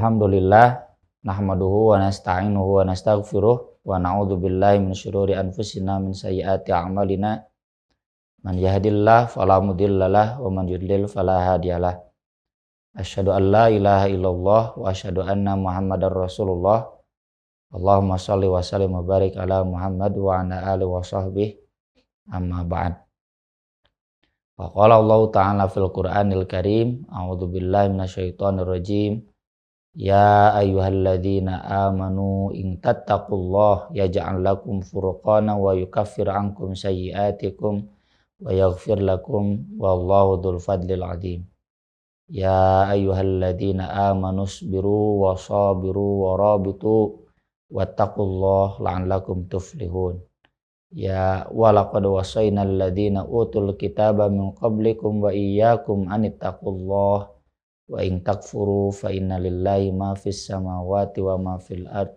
Alhamdulillah nahmaduhu wa nasta'inuhu wa nastaghfiruh wa na'udzu billahi min syururi anfusina min sayyiati a'malina man yahdihillahu fala mudhillalah wa man yudlil fala hadiyalah. Asyhadu an la ilaha illallah wa asyhadu anna Muhammadar Rasulullah. Allahumma shalli wa sallim wa barik ala Muhammad wa ala alihi wa sahbihi amma ba'd. Wa qala Allah ta'ala fil Qur'anil Karim, a'udzu billahi minasyaitonir rajim. Ya ayyuhalladzina amanu in tattaqullah yaj'al lakum furqana wa yukaffir ankum sayyi'atikum wa yaghfir lakum wallahu dzul fadlil 'adzim. Ya ayyuhalladzina amanu isbiru wa sabiru wa rabitu wattaqullaha la'allakum tuflihun. Ya walaqad wasaynal ladzina utul kitaba min qablikum wa iyyakum anittaqullaha wa in takfuru fa inna lillahi ma fis samawati wa ma fil ard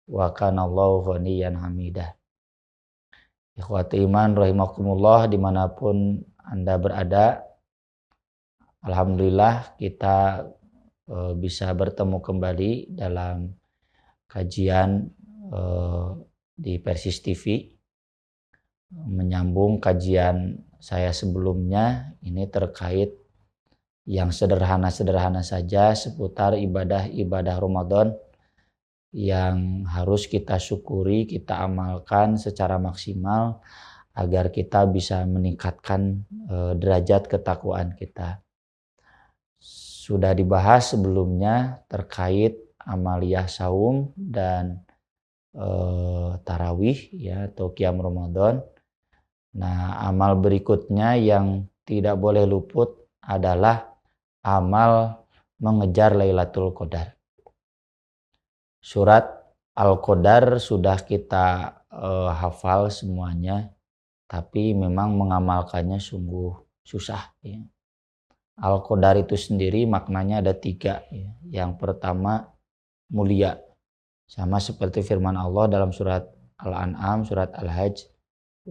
wa kana Allahu ghaniyyan hamidah. Ikhwati iman rahimakumullah dimanapun Anda berada, alhamdulillah kita bisa bertemu kembali dalam kajian di Persis TV, menyambung kajian saya sebelumnya ini terkait yang sederhana-sederhana saja seputar ibadah-ibadah Ramadan yang harus kita syukuri, kita amalkan secara maksimal agar kita bisa meningkatkan derajat ketakwaan kita. Sudah dibahas sebelumnya terkait amaliyah saum dan tarawih ya atau qiyam Ramadan. Nah, amal berikutnya yang tidak boleh luput adalah amal mengejar Lailatul Qadar. Surat Al-Qadar sudah kita hafal semuanya, tapi memang mengamalkannya sungguh susah ya. Al-Qadar itu sendiri maknanya ada 3 ya. Yang pertama mulia, sama seperti firman Allah dalam surat Al-An'am, surat Al-Hajj,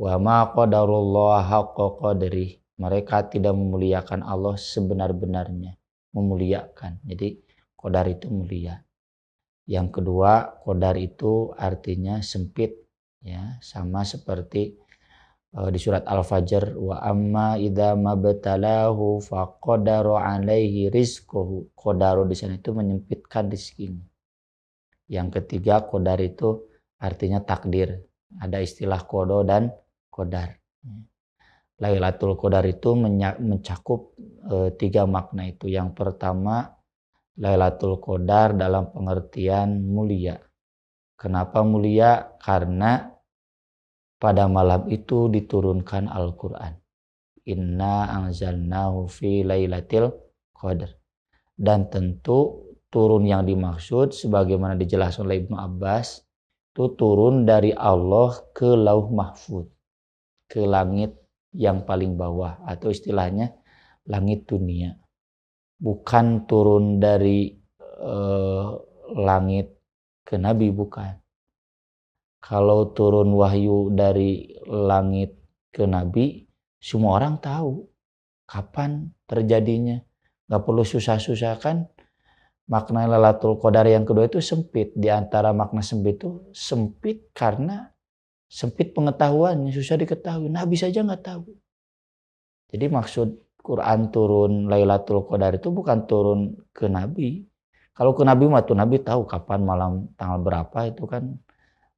wa ma qadarullah haqqa qadrih. Mereka tidak memuliakan Allah sebenar-benarnya, memuliakan. Jadi qadar itu mulia. Yang kedua, qadar itu artinya sempit ya, sama seperti di surat Al-Fajr, wa amma idza mabtalahu faqadara alaihi rizquhu. Qadaru di sana itu menyempitkan rezekinya. Yang ketiga, qadar itu artinya takdir. Ada istilah qada dan qadar. Lailatul Qadar itu mencakup 3 makna itu. Yang pertama, Lailatul Qadar dalam pengertian mulia. Kenapa mulia? Karena pada malam itu diturunkan Al-Quran. Inna anzalnahu fi lailatul qadar. Dan tentu turun yang dimaksud sebagaimana dijelaskan oleh Ibnu Abbas itu turun dari Allah ke Lauh Mahfuz, ke langit yang paling bawah atau istilahnya langit dunia. Bukan turun dari langit ke Nabi, bukan. Kalau turun wahyu dari langit ke Nabi, semua orang tahu kapan terjadinya. Gak perlu susah-susah kan. Makna Lailatul Qadar yang kedua itu sempit. Di antara makna sempit itu sempit karena sempit pengetahuannya, susah diketahui. Nabi saja nggak tahu. Jadi maksud Quran turun Lailatul Qadar itu bukan turun ke Nabi. Kalau ke Nabi mah tuh Nabi tahu kapan malam tanggal berapa, itu kan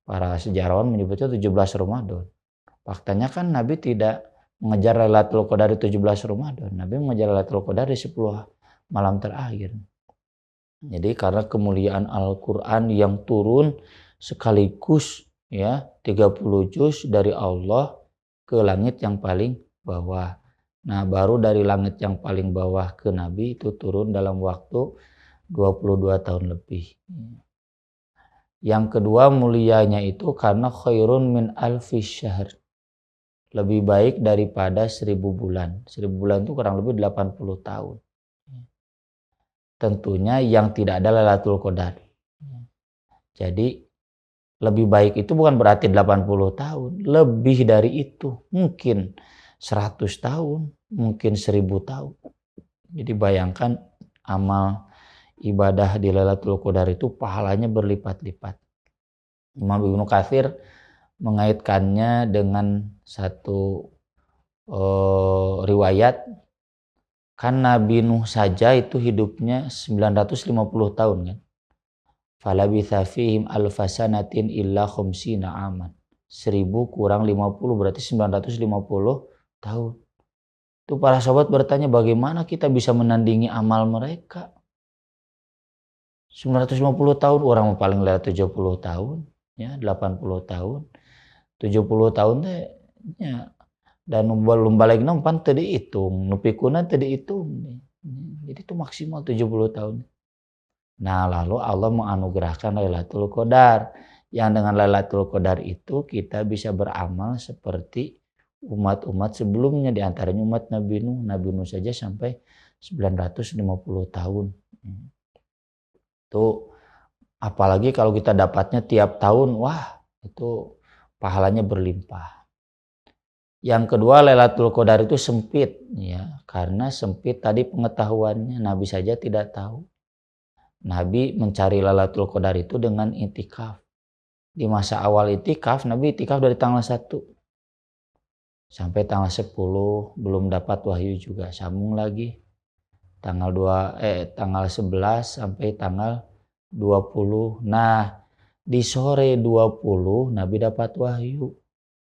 para sejarawan menyebutnya 17 Ramadan. Faktanya kan Nabi tidak mengejar Lailatul Qadar di 17 Ramadan. Nabi mengejar Lailatul Qadar di 10 malam terakhir. Jadi karena kemuliaan Al-Quran yang turun sekaligus ya 30 juz dari Allah ke langit yang paling bawah. Nah, baru dari langit yang paling bawah ke Nabi itu turun dalam waktu 22 tahun lebih. Yang kedua mulianya itu karena khairun min alfi syahr. Lebih baik daripada 1000 bulan. 1000 bulan itu kurang lebih 80 tahun. Tentunya yang tidak ada Lailatul Qadar. Jadi lebih baik itu bukan berarti 80 tahun, lebih dari itu. Mungkin 100 tahun, mungkin 1000 tahun. Jadi bayangkan amal ibadah di Lailatul Qadar itu pahalanya berlipat-lipat. Imam Ibnu Katsir mengaitkannya dengan satu riwayat, kan Nabi Nuh saja itu hidupnya 950 tahun kan. Falabitha fihim alfasanatin illa khumsina aman. 1000 kurang 50 berarti 950 tahun. Itu para sahabat bertanya, bagaimana kita bisa menandingi amal mereka? 950 tahun, orang paling lewat 70 tahun, ya 80 tahun. 70 tahun teh ya, dan lumba lagi nompan teu dihitung, nu pikuna teu dihitung. Jadi itu maksimal 70 tahun. Nah, lalu Allah menganugerahkan Lailatul Qadar. Yang dengan Lailatul Qadar itu kita bisa beramal seperti umat-umat sebelumnya, di antaranya umat Nabi Nuh. Nabi Nuh saja sampai 950 tahun. Itu apalagi kalau kita dapatnya tiap tahun, wah itu pahalanya berlimpah. Yang kedua, Lailatul Qadar itu sempit ya, karena sempit tadi pengetahuannya, Nabi saja tidak tahu. Nabi mencari Lailatul Qadar itu dengan itikaf. Di masa awal itikaf, Nabi itikaf dari tanggal 1 sampai tanggal 10, belum dapat wahyu juga, sambung lagi tanggal 11 sampai tanggal 20. Nah, di sore 20 Nabi dapat wahyu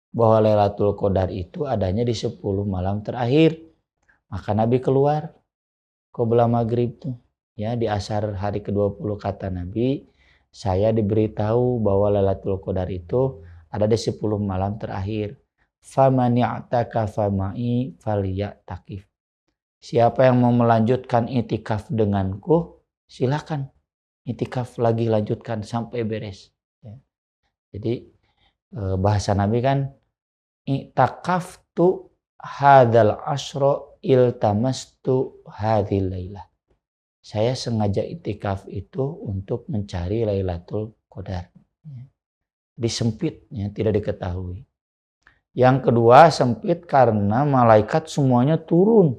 bahwa Lailatul Qadar itu adanya di 10 malam terakhir. Maka Nabi keluar qobla maghrib tuh. Ya, di asar hari ke-20 kata Nabi, saya diberitahu bahwa Lailatul Qadar itu ada di 10 malam terakhir. Faman i'takafa ma'i falya'takif. Siapa yang mau melanjutkan itikaf denganku, silakan itikaf lagi, lanjutkan sampai beres. Ya. Jadi bahasa Nabi kan, i'takaftu hadzal asyra iltamastu hadzal lailah. Saya sengaja itikaf itu untuk mencari Lailatul Qadar. Disempit, ya, tidak diketahui. Yang kedua, sempit karena malaikat semuanya turun.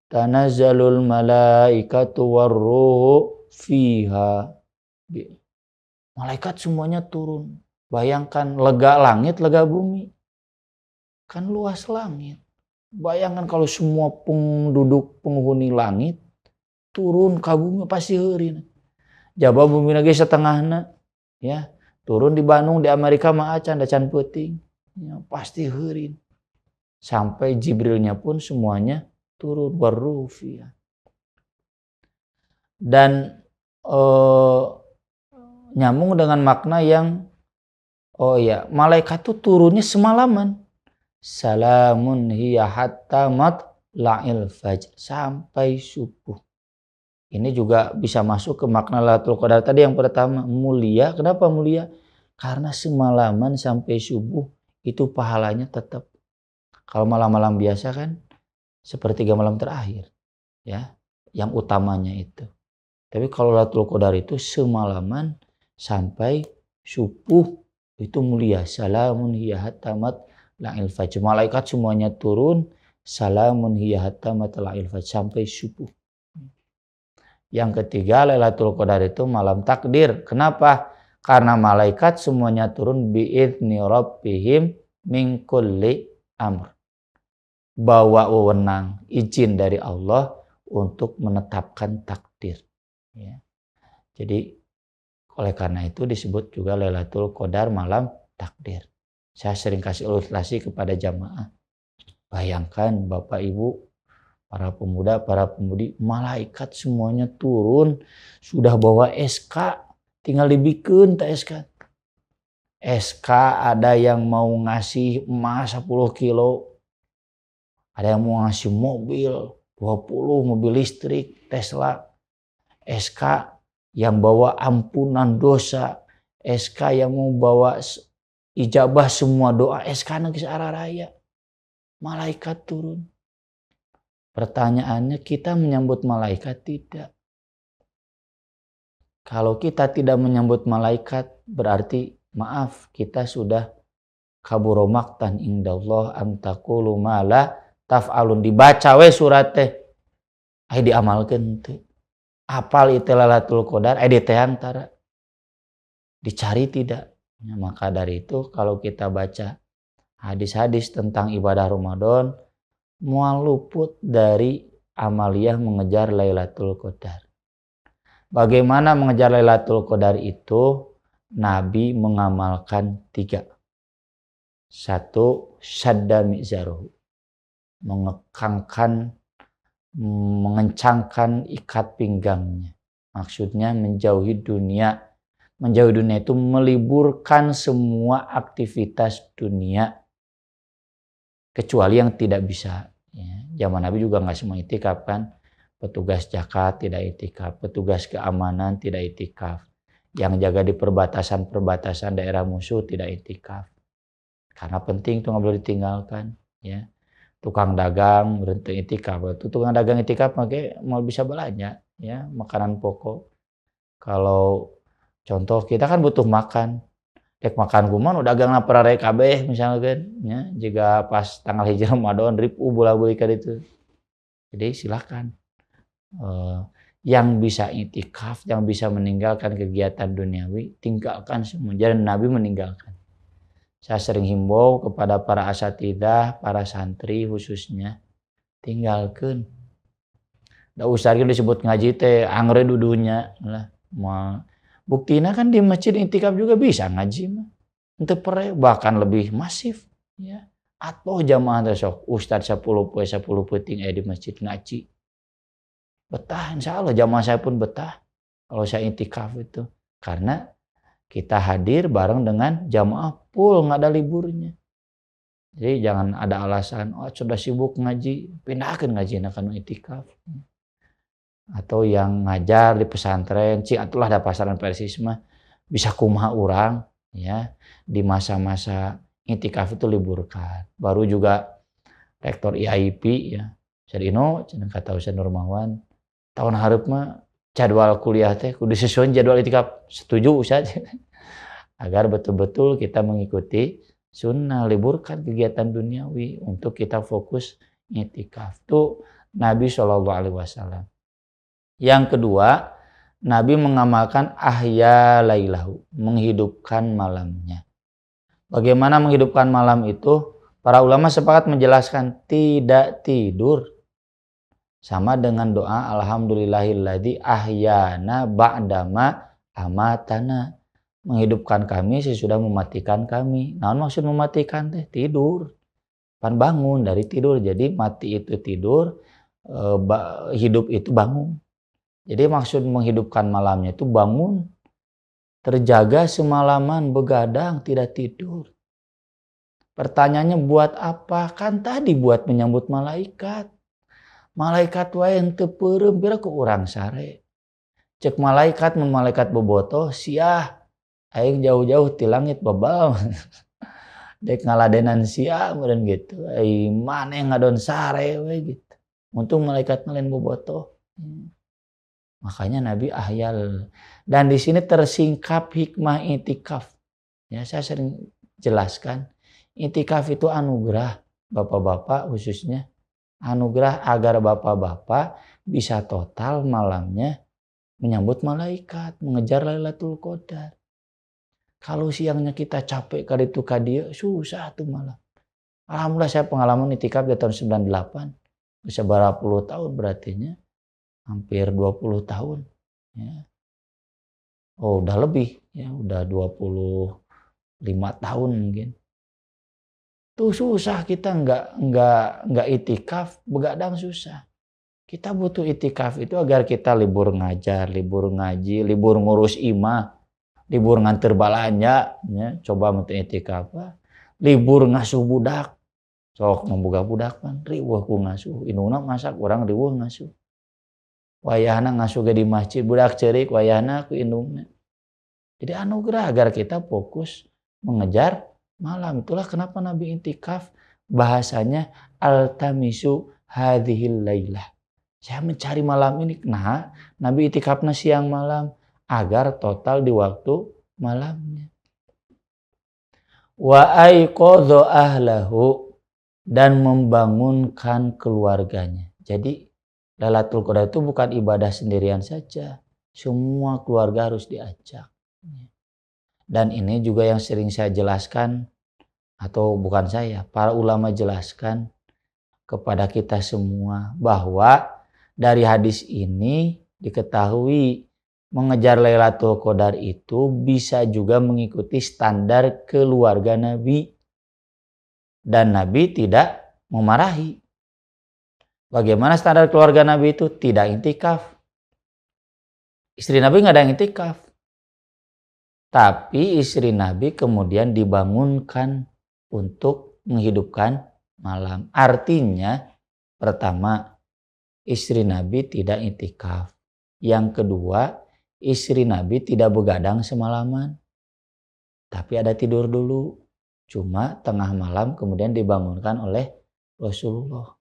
Tanazzalul malaikatu warruhu fiha. Malaikat semuanya turun. Bayangkan lega langit, lega bumi. Kan luas langit. Bayangkan kalau semua penduduk penghuni langit turun ka bumi pasti heureun. Jaba bumi lagi setengahna, ya. Turun di Bandung, di Amerika mah acan da can peuting. Ya, pasti heureun. Sampai Jibrilnya pun semuanya turun warufia. Dan nyambung dengan makna yang malaikat itu turunnya semalaman. Salamun hiya hatta matla'il fajr, sampai subuh. Ini juga bisa masuk ke makna Lailatul Qadar tadi yang pertama, mulia. Kenapa mulia? Karena semalaman sampai subuh itu pahalanya tetap. Kalau malam-malam biasa kan sepertiga malam terakhir, ya, yang utamanya itu. Tapi kalau Lailatul Qadar itu semalaman sampai subuh itu mulia. Salamun hiya hatta matla'il fajr. Malaikat semuanya turun. Salamun hiya hatta matla'il fajr, sampai subuh. Yang ketiga, Lailatul Qadar itu malam takdir. Kenapa? Karena malaikat semuanya turun bi'izni rabbihim min kulli amr. Bawa wewenang, izin dari Allah untuk menetapkan takdir. Ya. Jadi oleh karena itu disebut juga Lailatul Qadar malam takdir. Saya sering kasih ilustrasi kepada jamaah. Bayangkan Bapak Ibu, para pemuda, para pemudi, malaikat semuanya turun, sudah bawa SK, tinggal dibikeun teh SK. SK ada yang mau ngasih emas 10 kilo, ada yang mau ngasih mobil 20, mobil listrik, Tesla. SK yang bawa ampunan dosa, SK yang mau bawa ijabah semua doa, SK nangis arah raya. Malaikat turun. Pertanyaannya, kita menyambut malaikat tidak? Kalau kita tidak menyambut malaikat, berarti maaf, kita sudah kaburo maqtan indallah an taqulu ma la taf'alun. Dibaca we surat teh, diamalkeun teu. apal itu Lailatul Qadar di teh antara dicari tidak. Ya, maka dari itu kalau kita baca hadis-hadis tentang ibadah Ramadan mual luput dari amaliyah mengejar Lailatul Qadar. Bagaimana mengejar Lailatul Qadar itu? Nabi mengamalkan 3. 1. Syadda mi'zaruhu. Mengencangkan ikat pinggangnya. Maksudnya menjauhi dunia. Menjauhi dunia itu meliburkan semua aktivitas dunia. Kecuali yang tidak bisa. Ya, zaman Nabi juga nggak semua itikaf kan. Petugas zakat tidak itikaf. Petugas keamanan tidak itikaf. Yang jaga di perbatasan daerah musuh tidak itikaf. Karena penting itu nggak boleh ditinggalkan. Ya. Tukang dagang berhenti itikaf. Itu tukang dagang itikaf makanya mau bisa belanja. Ya, makanan pokok. Kalau contoh kita kan butuh makan. Dek makan kuman udah dagang perare kabeh misalkan. Ya, jika pas tanggal hijrah Ramadan ribu bola-bali ka ditu. Jadi silakan. Yang bisa itikaf, yang bisa meninggalkan kegiatan duniawi, tinggalkan semua. Jadi Nabi meninggalkan. Saya sering himbau kepada para asatidzah, para santri khususnya, tinggalkan. Da usah disebut ngaji teh angre dudunya lah. Buktinya kan di masjid itikaf juga bisa ngaji mah. Henteu pere bahkan lebih masif ya. Atau jamaah teh sok ustaz 10 poe 10 peuting di masjid ngaji. Betah, insya Allah jamaah saya pun betah kalau saya itikaf itu. Karena kita hadir bareng dengan jamaah full, nggak ada liburnya. Jadi jangan ada alasan, oh sudah sibuk ngaji, pindahkan ngaji karena itikaf. Atau yang ngajar di pesantren, atulah ada pasaran persis mah, bisa kumaha orang ya di masa-masa itikaf itu liburkan. Baru juga rektor IAIP ya, Sadino, kata Ustaz Nurmawan, tahun hareup mah jadwal kuliah teh kudu sesuai jadwal itikaf. Setuju Ustaz. Agar betul-betul kita mengikuti sunnah, liburkan kegiatan duniawi untuk kita fokus itikaf. Itu Nabi SAW. Yang kedua, Nabi mengamalkan ahya lailahu, menghidupkan malamnya. Bagaimana menghidupkan malam itu? Para ulama sepakat menjelaskan tidak tidur. Sama dengan doa alhamdulillahilladzi ahyana ba'dama amatana. Menghidupkan kami sesudah mematikan kami. Nah, maksud mematikan teh tidur. Pan bangun dari tidur. Jadi mati itu tidur, hidup itu bangun. Jadi maksud menghidupkan malamnya itu bangun, terjaga semalaman begadang tidak tidur. Pertanyaannya buat apa? Kan tadi buat menyambut malaikat. Malaikat wae henteu peureum pira ku urang sare. Cek malaikat mun malaikat bobotoh siah aing jauh-jauh ti langit babal. Dek ngaladenan siah meureun gitu. Ai maneh ngadon sare we gitu. Untung malaikat lain bobotoh. Makanya Nabi ahyal. Dan di sini tersingkap hikmah itikaf. Ya, saya sering jelaskan. Itikaf itu anugerah bapak-bapak khususnya. Anugerah agar bapak-bapak bisa total malamnya menyambut malaikat, mengejar Lailatul Qadar. Kalau siangnya kita capek kali itu kadia, susah tuh malam. Alhamdulillah saya pengalaman itikaf di tahun 98. Bisa berapa puluh tahun berartinya. Hampir 20 tahun. Ya. Oh udah lebih, ya udah 25 tahun mungkin. Tuh susah kita nggak itikaf, begadang susah. Kita butuh itikaf itu agar kita libur ngajar, libur ngaji, libur ngurus imah, libur nganter balanja, ya, coba mesti itikaf. Libur ngasuh budak, sok membuka budak kan, riweuh ku ngasuh, indungna masak orang riweuh ngasuh. Wayahna ngasuh di masjid, budak ceurik wayahna ku indungna. Jadi anugerah agar kita fokus mengejar malam. Itulah kenapa Nabi intikaf bahasanya altamisu hadhil lailah. Saya mencari malam ini. Nah, Nabi itikafnya siang malam agar total di waktu malamnya. Wa aiqadha ahlahu, dan membangunkan keluarganya. Jadi Lailatul Qadar itu bukan ibadah sendirian saja. Semua keluarga harus diajak. Dan ini juga yang sering saya jelaskan, atau bukan saya, para ulama jelaskan kepada kita semua, bahwa dari hadis ini diketahui mengejar Lailatul Qadar itu bisa juga mengikuti standar keluarga Nabi. Dan Nabi tidak memarahi. Bagaimana standar keluarga Nabi itu? Tidak intikaf. Istri Nabi nggak ada yang intikaf. Tapi istri Nabi kemudian dibangunkan untuk menghidupkan malam. Artinya, pertama, istri Nabi tidak intikaf. Yang kedua, istri Nabi tidak begadang semalaman. Tapi ada tidur dulu. Cuma tengah malam kemudian dibangunkan oleh Rasulullah.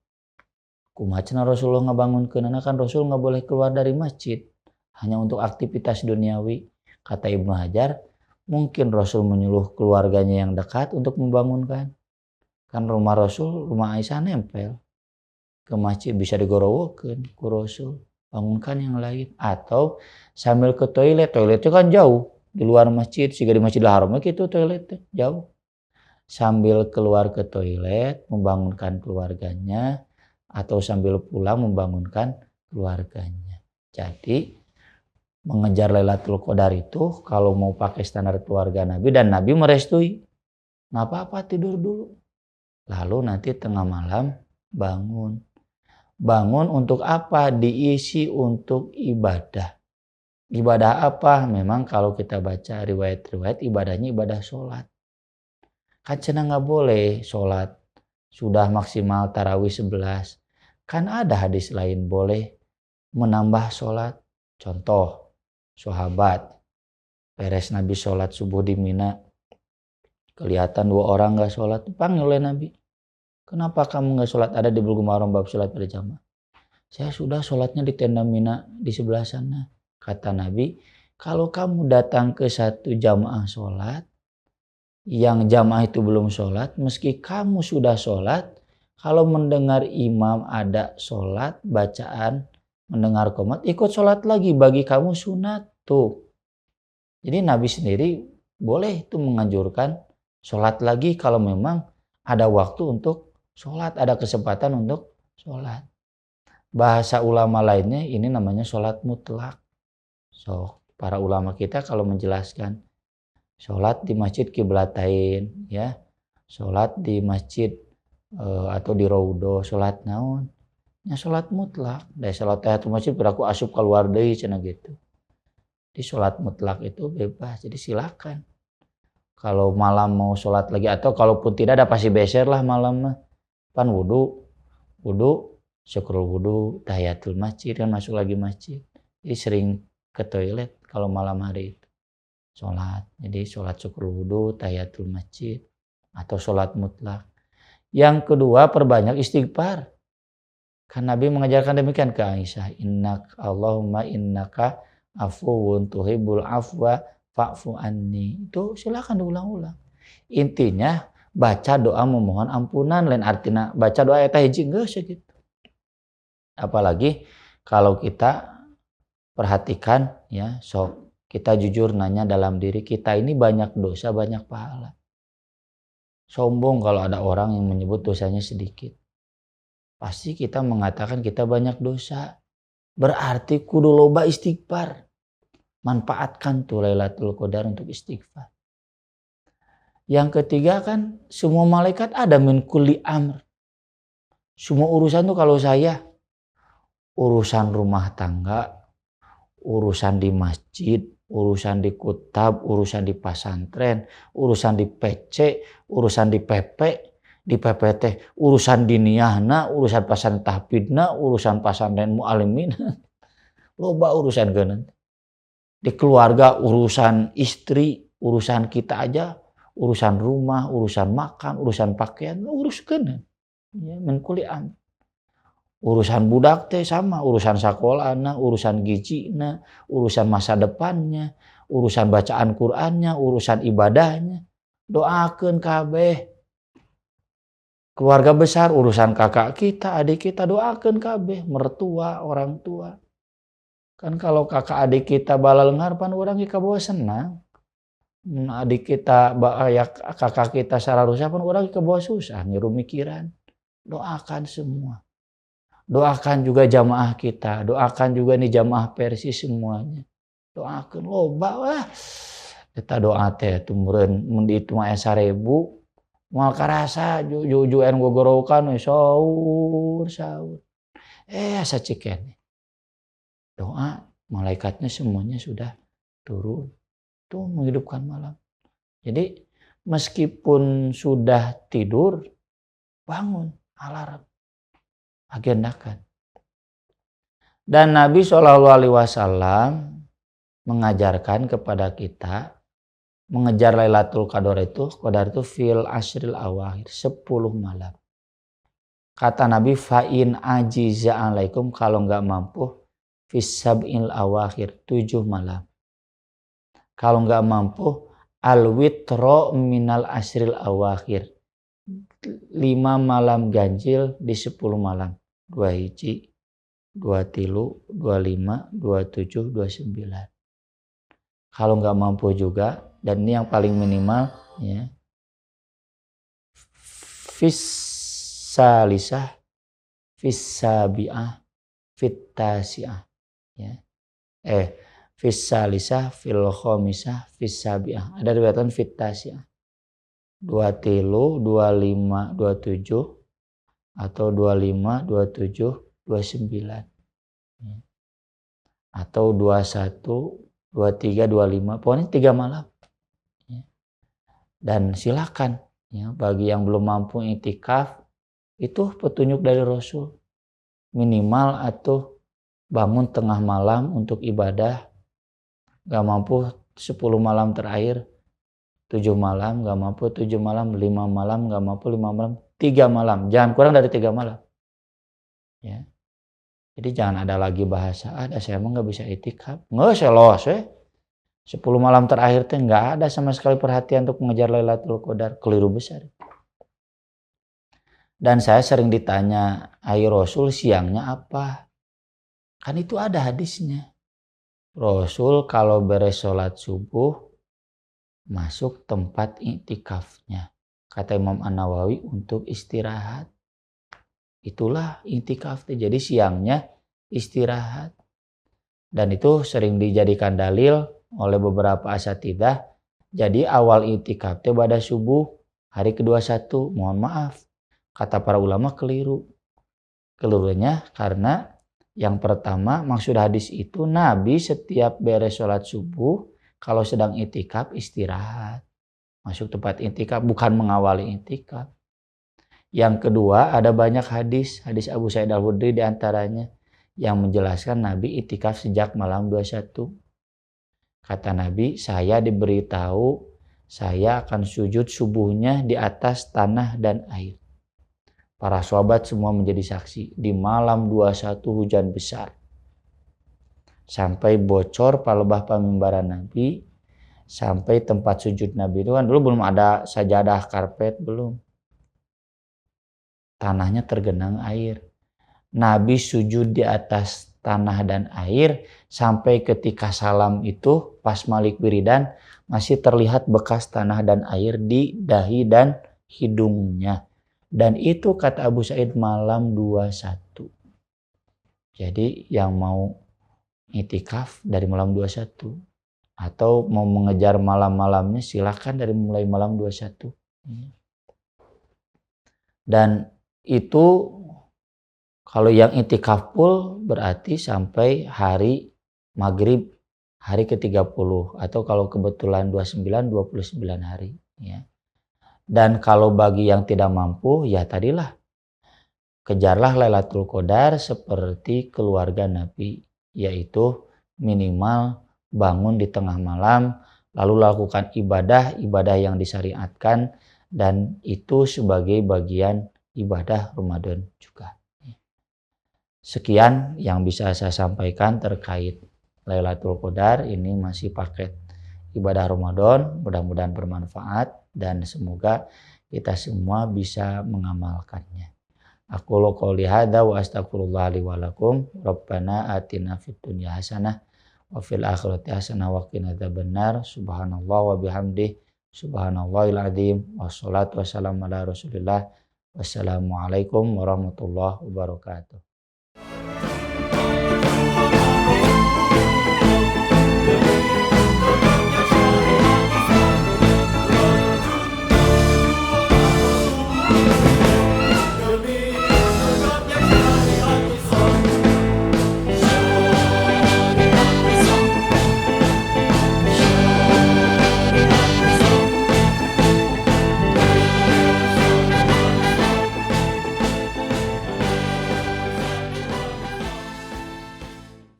Kumacana Rasulullah ngebangunkeun, karena kan Rasul nggak boleh keluar dari masjid. Hanya untuk aktivitas duniawi. Kata Ibnu Hajar, mungkin Rasul menyuruh keluarganya yang dekat untuk membangunkan. Kan rumah Rasul, rumah Aisyah nempel ke masjid, bisa digorowokeun ku Rasul. Bangunkan yang lain. Atau sambil ke toilet, toiletnya kan jauh di luar masjid, sehingga di Masjidil Haram gitu toiletnya jauh. Sambil keluar ke toilet, membangunkan keluarganya, atau sambil pulang membangunkan keluarganya. Jadi mengejar Lailatul Qadar itu kalau mau pakai standar keluarga Nabi, dan Nabi merestui, nggak apa-apa tidur dulu. Lalu nanti tengah malam bangun. Bangun untuk apa? Diisi untuk ibadah. Ibadah apa? Memang kalau kita baca riwayat-riwayat, ibadahnya ibadah sholat. Kan cenah nggak boleh sholat sudah maksimal tarawih 11. Kan ada hadis lain boleh menambah sholat. Contoh, sahabat beres Nabi sholat subuh di Mina, kelihatan 2 orang gak sholat, panggil oleh Nabi, kenapa kamu gak sholat? Ada di Bulughul Maram bab sholat berjamaah. Saya sudah sholatnya di tenda Mina di sebelah sana. Kata Nabi, kalau kamu datang ke satu jamaah sholat, yang jamaah itu belum sholat, meski kamu sudah sholat, kalau mendengar imam ada sholat, bacaan, mendengar qomat, ikut sholat lagi, bagi kamu sunat tuh. Jadi Nabi sendiri boleh itu menganjurkan sholat lagi kalau memang ada waktu untuk sholat, ada kesempatan untuk sholat. Bahasa ulama lainnya ini namanya sholat mutlak. So, para ulama kita kalau menjelaskan sholat di masjid kiblatain, ya, sholat di masjid atau di raudhah, sholat naon? Ya sholat mutlak. Dari sholat tahiyatul masjid berlaku asup keluar deui cenah gitu. Di sholat mutlak itu bebas, jadi silakan. Kalau malam mau sholat lagi, atau kalaupun tidak ada pasti beser lah malam mah. Pan wudu, syukur wudu, tahiyatul masjid, kan masuk lagi masjid. Jadi sering ke toilet kalau malam hari itu. Sholat, jadi sholat syukur wudu, tahiyatul masjid, atau sholat mutlak. Yang kedua, perbanyak istighfar. Kan Nabi mengajarkan demikian ke Aisyah, Allahumma innaka afuwun tuhibbul afwa fa'fu anni. Itu silakan diulang-ulang. Intinya baca doa memohon ampunan, lain artinya baca doa eta hiji geus gitu. Apalagi kalau kita perhatikan, ya, kita jujur nanya dalam diri kita, ini banyak dosa banyak pahala. Sombong kalau ada orang yang menyebut dosanya sedikit. Pasti kita mengatakan kita banyak dosa. Berarti kudu loba istighfar. Manfaatkan tuh Lailatul Qadar untuk istighfar. Yang ketiga kan semua malaikat ada min kulli amr. Semua urusan tuh kalau saya, urusan rumah tangga, urusan di masjid, urusan di kutab, urusan di pasantren, urusan di PC, urusan di PP, di PPT, urusan diniyahna, urusan pasantren tahfidna, urusan pasantren mu'alimin, loba urusan geunan. Di keluarga urusan istri, urusan kita aja, urusan rumah, urusan makan, urusan pakaian, uruskeun. Ya, min kulli amr. Urusan budak teh sama, urusan sakolana, urusan gijina, urusan masa depannya, urusan bacaan Qur'annya, urusan ibadahnya. Doakeun kabeh. Keluarga besar, urusan kakak kita, adik kita, doakeun kabeh, mertua, orang tua. Kan kalau kakak adik kita balalenghar pan urang ge kabawa senang. Adik kita ya kakak kita sararusa pan urang ge kabawa susah ngiru mikiran. Doakan semua. Doakan juga jamaah kita, doakan juga nih jamaah Persis semuanya. Doakan loba wah. Eta doa teh tumeureun mun dihitung aya 1000 moal karasa jujuan gogorokan we saur. Asa cikeun. Doa malaikatnya semuanya sudah turun. Tuh menghidupkan malam. Jadi meskipun sudah tidur, bangun, alarm, agendakan. Dan Nabi SAW mengajarkan kepada kita mengejar Lailatul Qadar itu fil ashril awakhir 10 malam. Kata Nabi fa'in ajiza alaikum kalau enggak mampu fis sab'il awakhir 7 malam. Kalau enggak mampu al witro minal ashril awakhir 5 malam ganjil di 10 malam. 2 hiji, 2 tilu, 25, 27, 29. Kalau enggak mampu juga, dan ini yang paling minimal ya, fis-salisah, fis-sabi'ah, fit-tasi'ah ya. Fis-salisah, fil-khamisah, fis-sabi'ah. Ada riwayatan fit-tasi'ah. 2 tilu, 25, 27 atau 25, 27, 29. Ya. Atau 21, 23, 25. Pokoknya 3 malam. Ya. Dan silakan ya, bagi yang belum mampu iktikaf itu petunjuk dari Rasul. Minimal atau bangun tengah malam untuk ibadah. Gak mampu 10 malam terakhir 7 malam, gak mampu 7 malam, 5 malam, gak mampu 5 malam, 3 malam. Jangan kurang dari 3 malam. Ya. Jadi jangan ada lagi bahasa, saya emang gak bisa itikaf. Nggak, saya los 10 malam terakhir teh gak ada sama sekali perhatian untuk mengejar Lailatul Qadar. Keliru besar. Dan saya sering ditanya, ayo Rasul siangnya apa? Kan itu ada hadisnya. Rasul kalau beres sholat subuh masuk tempat iktikafnya. Kata Imam An-Nawawi untuk istirahat. Itulah iktikaf. Jadi siangnya istirahat. Dan itu sering dijadikan dalil oleh beberapa asatidzah. Jadi awal iktikaf pada subuh hari ke-21. Mohon maaf. Kata para ulama keliru. Kelirunya karena yang pertama maksud hadis itu Nabi setiap beres sholat subuh kalau sedang iktikaf istirahat. Masuk tempat iktikaf bukan mengawali iktikaf. Yang kedua ada banyak hadis Abu Sa'id Al-Khudri diantaranya yang menjelaskan Nabi iktikaf sejak malam 21. Kata Nabi, saya diberitahu saya akan sujud subuhnya di atas tanah dan air. Para sahabat semua menjadi saksi. Di malam 21 hujan besar. Sampai bocor palebah pamimbaran Nabi. Sampai tempat sujud Nabi itu kan dulu belum ada sajadah karpet, belum. Tanahnya tergenang air. Nabi sujud di atas tanah dan air. Sampai ketika salam itu pas Malik wiridan masih terlihat bekas tanah dan air di dahi dan hidungnya. Dan itu kata Abu Sa'id malam 21. Jadi yang mau iktikaf dari malam 21 atau mau mengejar malam-malamnya silakan dari mulai malam 21. Dan itu kalau yang iktikaf full berarti sampai hari maghrib hari ke-30 atau kalau kebetulan 29 hari ya. Dan kalau bagi yang tidak mampu, ya tadilah. Kejarlah Lailatul Qadar seperti keluarga Nabi. Yaitu minimal bangun di tengah malam. Lalu lakukan ibadah yang disyariatkan. Dan itu sebagai bagian ibadah Ramadan juga. Sekian yang bisa saya sampaikan terkait Lailatul Qadar. Ini masih paket ibadah Ramadan, mudah-mudahan bermanfaat dan semoga kita semua bisa mengamalkannya. Aku qouli hadza wa astaghfirullah li wa lakum. Rabbana atina fid dunya hasanah wa fil akhirati hasanah wa qina adzabannar. Subhanallah wa bihamdihi subhanallahil adzim. Wassalatu wassalamu ala Rasulillah. Wassalamualaikum warahmatullahi wabarakatuh.